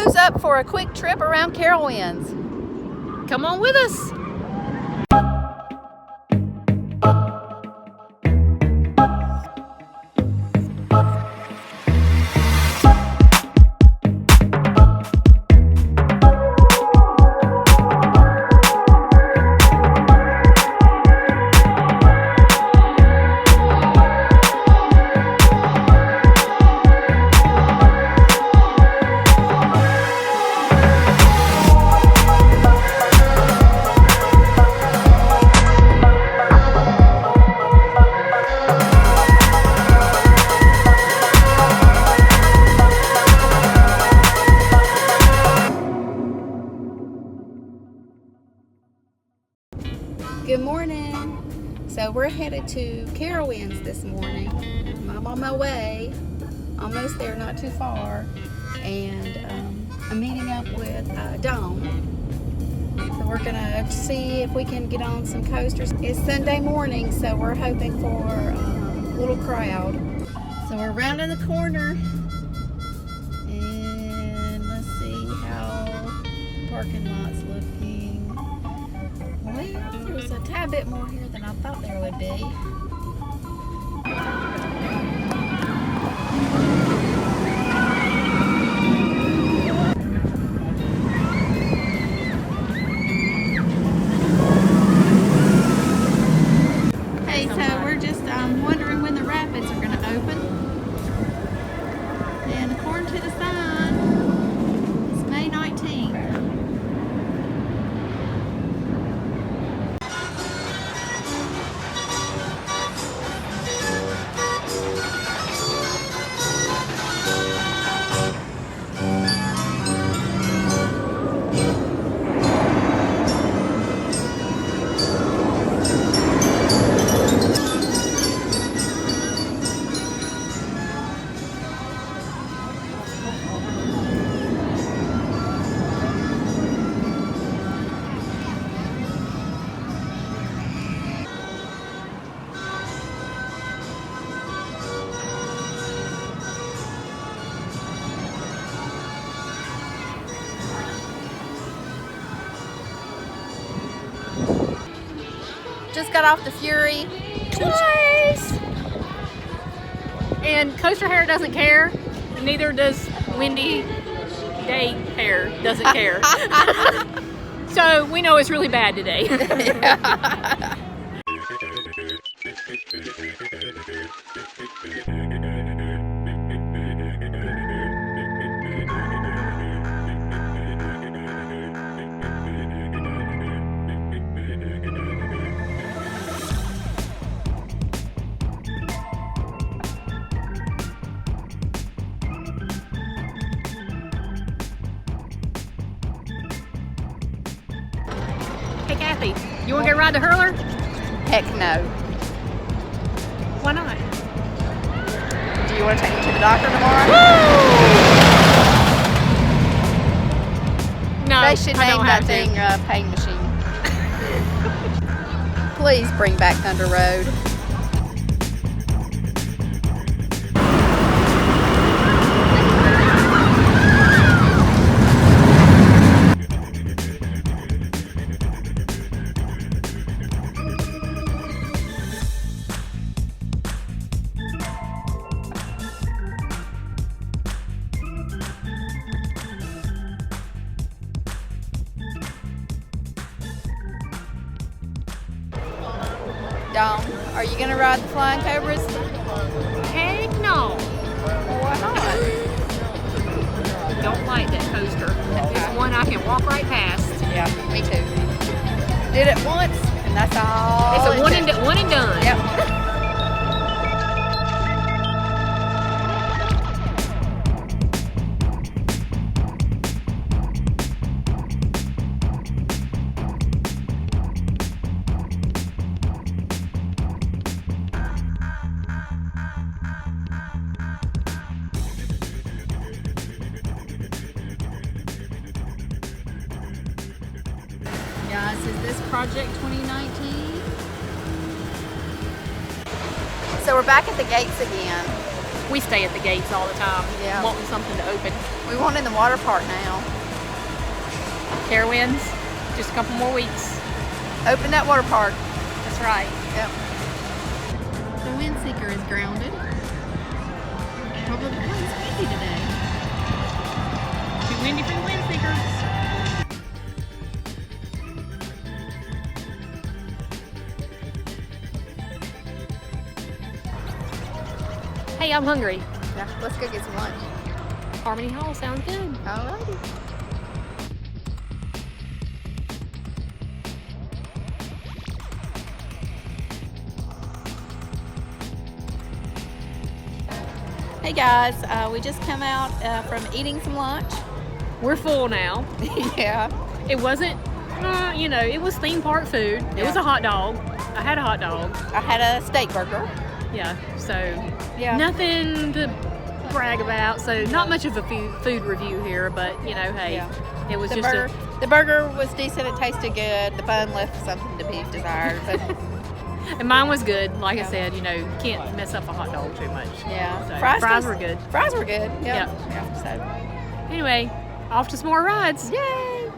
Who's up for a quick trip around Carowinds? Come on with us. Good morning. So we're headed to Carowinds this morning. I'm on my way, almost there, not too far, and I'm meeting up with Dawn. So we're gonna see if we can get on some coasters. It's Sunday morning, so we're hoping for a little crowd. So we're rounding the corner, and let's see how the parking lot's looking. Well, there's a tad bit more here than I thought there would be. Hey, so we're just wondering when the rapids are going to open. And according to the sign, it's May 19th. Just got off the Fury twice. And coaster hair doesn't care. Neither does windy day hair doesn't care. So we know it's really bad today. Yeah. Hey Kathy, you want to go ride the hurler? Heck no. Why not? Do you want to take me to the doctor tomorrow? No, They should I name don't that have thing to. pain machine. Please bring back Thunder Road. Dawn, are you gonna ride the Flying Cobras? Heck no. Well, why not? Don't like that coaster. It's one I can walk right past. Yeah, me too. Did it once, and that's all. It's a one took. and done. Yep. Guys, is this Project 2019? So we're back at the gates again. We stay at the gates all the time, Yeah. wanting something to open. We want in the water park now. Carowinds, just a couple more weeks. Open that water park. That's right. Yep. The wind seeker is grounded. Probably because it's windy today. Too windy for the wind seekers. Hey, I'm hungry. Yeah, let's go get some lunch. Harmony Hall sounds good. Alrighty. Hey guys, we just come out from eating some lunch. We're full now. Yeah. It wasn't, it was theme park food. It was a hot dog. I had a hot dog. I had a steak burger. Yeah, so Yeah. nothing to brag about. So not much of a food review here, but hey, Yeah. it was The just burger, the burger was decent. It tasted good. The bun left something to be desired, but and mine was good. Like Yeah. I said, you can't mess up a hot dog too much. yeah. So, Fries were good. Fries were good. Yeah. Yep. Yeah. So, Anyway, off to some more rides. yay!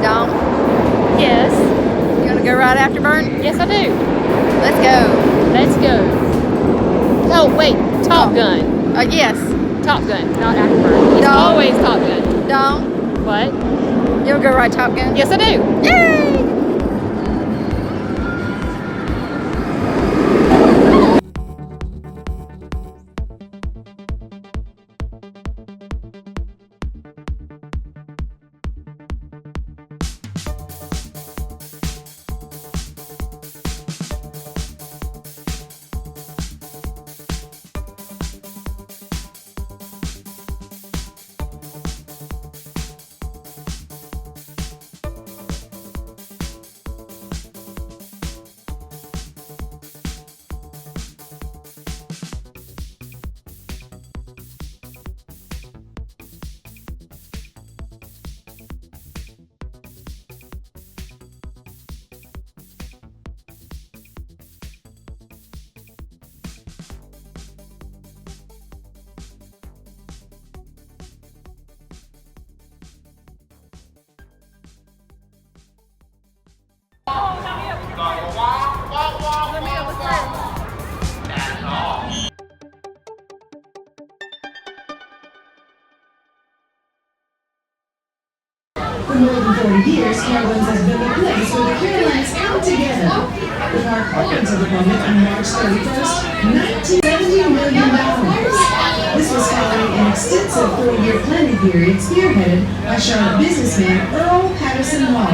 Dom, Yes. you want to go right after Burn? Yes, I do. Let's go. Let's go. Oh, wait. Top Gun. Yes. Top Gun, not Afterburn. It's No. always Top Gun. Dom, What? you want to go ride Top Gun? Yes, I do. Yay! For more than 40 years, Carowinds has been the place where the Carolines come together. The park opened to the public on March 31st, $1970 million. This was following an extensive 4-year planning period spearheaded by Charlotte businessman Earl Patterson Hall.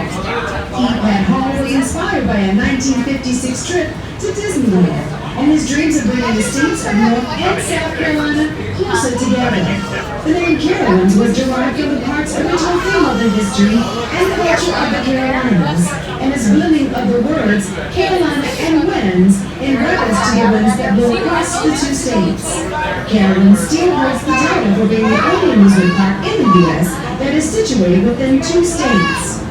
At Hall was inspired by a 1956 trip to Disneyland and his dreams of bringing the states of North and South Carolina closer together. The name Carowinds was derived from the park's original theme of the history and culture of the Carolinas, and its blending of the words Carolina and winds in reference to the winds that blow across the two states. Carowinds still holds the title for being the only amusement park in the U.S. that is situated within 2 states.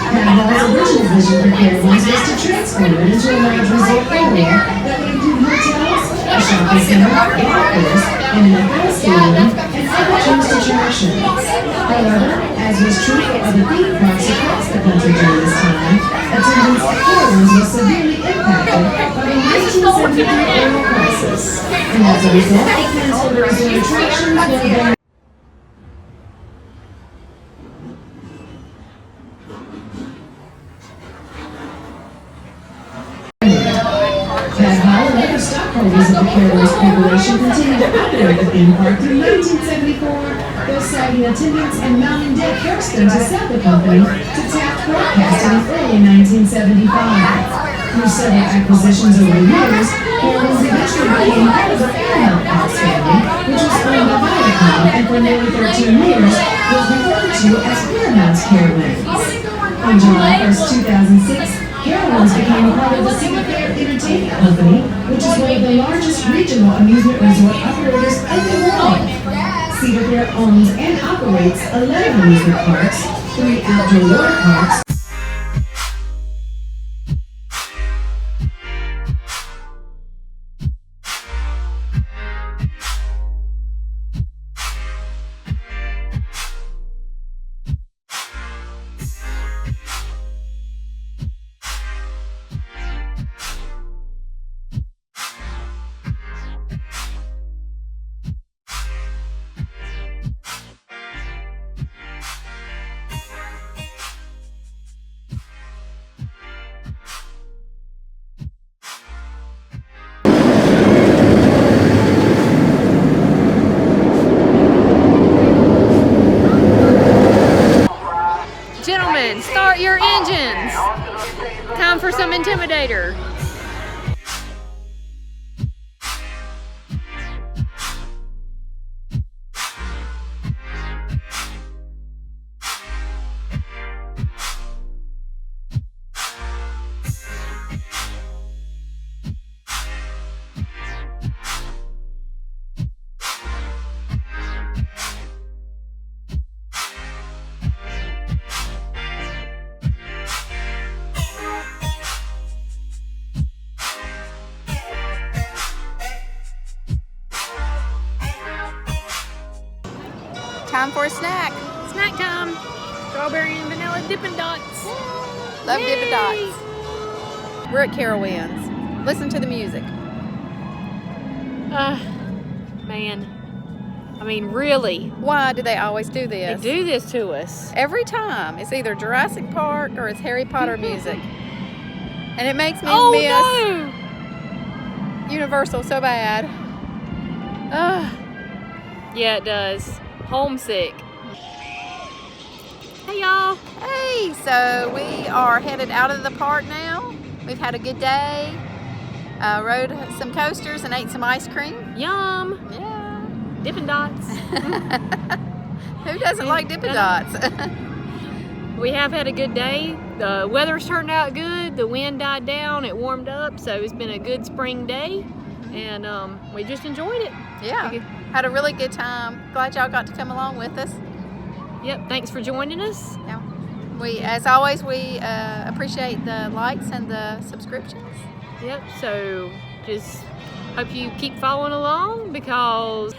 Mack Hall's original vision for Carowinds was to transform it into a large resort area that would include hotels, a shopping center, a golf course, an NFL stadium, and other tourist attractions. However, as was true for other theme parks across the country during this time, attendance at Carowinds was severely impacted by the 1973 oil crisis. And as a result, the plans for the resort attractions were abandoned. Holders of the Carowinds Corporation continued to operate the theme park through 1974, though sagging attendance and mounting debt forced them to sell the company to Taft Broadcasting in early 1975. Through several acquisitions over the years, Carowinds eventually became part of the Paramount Fox family, which was owned by Viacom and for nearly 13 years was referred to as Paramount's Carowinds. On July 1st, 2006, Carowinds became a part of the Cedar Fair Entertainment Company, which is one of the largest regional amusement resort operators in the world. Cedar Fair owns and operates 11 amusement parks, 3 outdoor water parks, Gentlemen, start your engines. Time for some Intimidator. Time for a snack. Snack time. Strawberry and vanilla Dippin' Dots. Love Yay! Dippin' Dots. We're at Carowinds. Listen to the music. Man. I mean, really. Why do they always do They this? do this to us. Every time. It's either Jurassic Park or it's Harry Potter music. And it makes me Oh miss Universal so bad. no! Yeah, it does. Homesick. Hey y'all. Hey, so we are headed out of the park now. We've had a good day. Rode some coasters and ate some ice cream. Yum. Yeah. Dippin' Dots. Who doesn't like Dippin' Dots? We have had a good day. The weather's turned out good. The wind died down. It warmed up, so it's been a good spring day, and we just enjoyed it. Yeah. Had a really good time. Glad y'all got to come along with us. Yep. Thanks for joining us. Yeah. As always, we appreciate the likes and the subscriptions. Yep. So just hope you keep following along because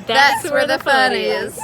That's where the fun is.